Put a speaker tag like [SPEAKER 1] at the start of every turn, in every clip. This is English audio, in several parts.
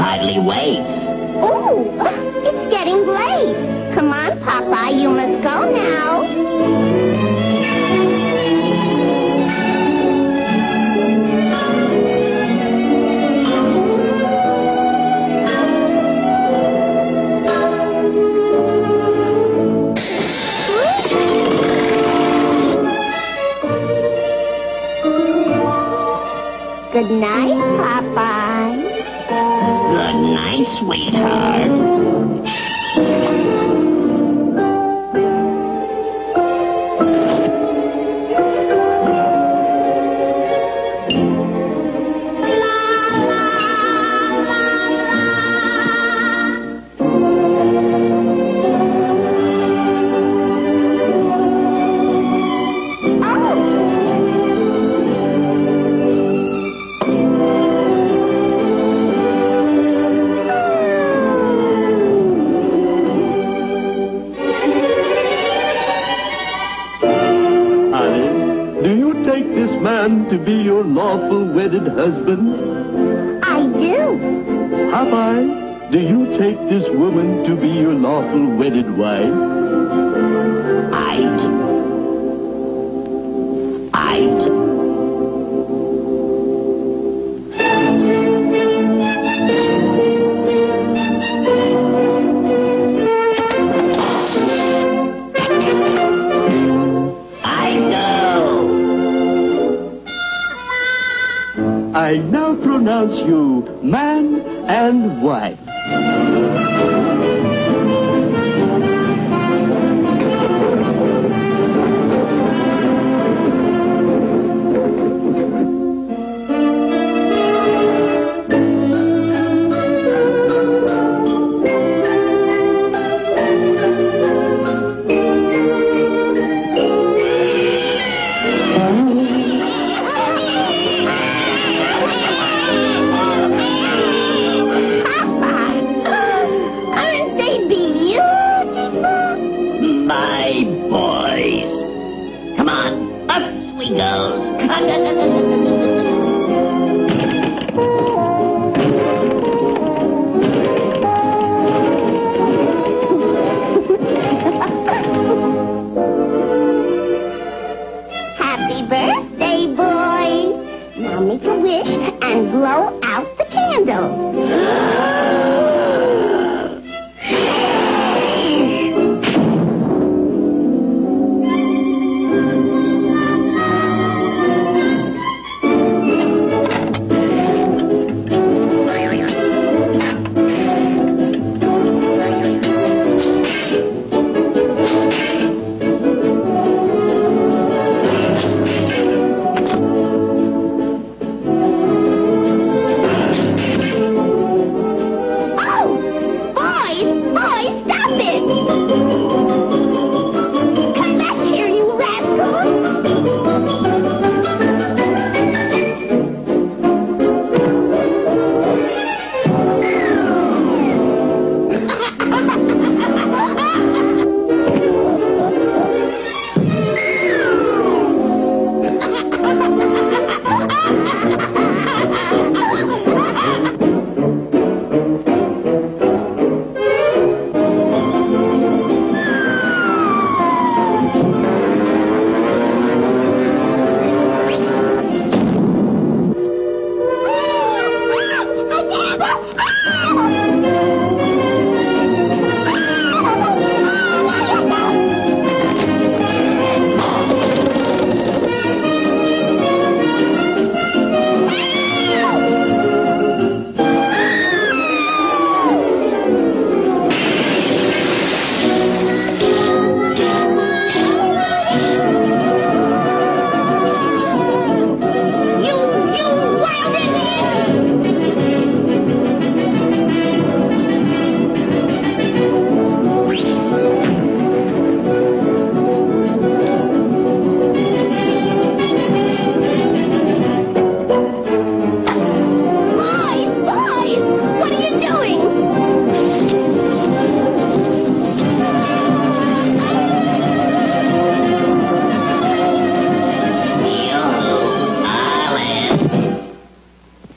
[SPEAKER 1] hardly waits.
[SPEAKER 2] Oh, it's getting late. Come on, Popeye, you must go now. Good night, Popeye.
[SPEAKER 1] Good night, sweetheart.
[SPEAKER 3] To be your lawful wedded husband?
[SPEAKER 2] I do.
[SPEAKER 3] Popeye, do you take this woman to be your lawful wedded wife?
[SPEAKER 1] I'd.
[SPEAKER 3] I now pronounce you man and wife.
[SPEAKER 2] Happy birthday, boy. Now make a wish and blow out the candle.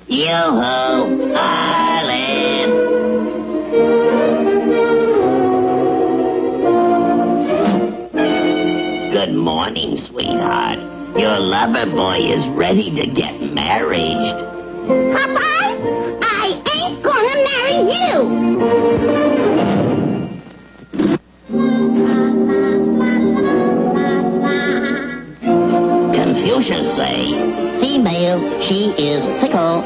[SPEAKER 1] Yo-ho, Island. Your lover boy is ready to get married.
[SPEAKER 2] Popeye, I ain't gonna marry you.
[SPEAKER 1] Confucius say,
[SPEAKER 4] Female, she is fickle.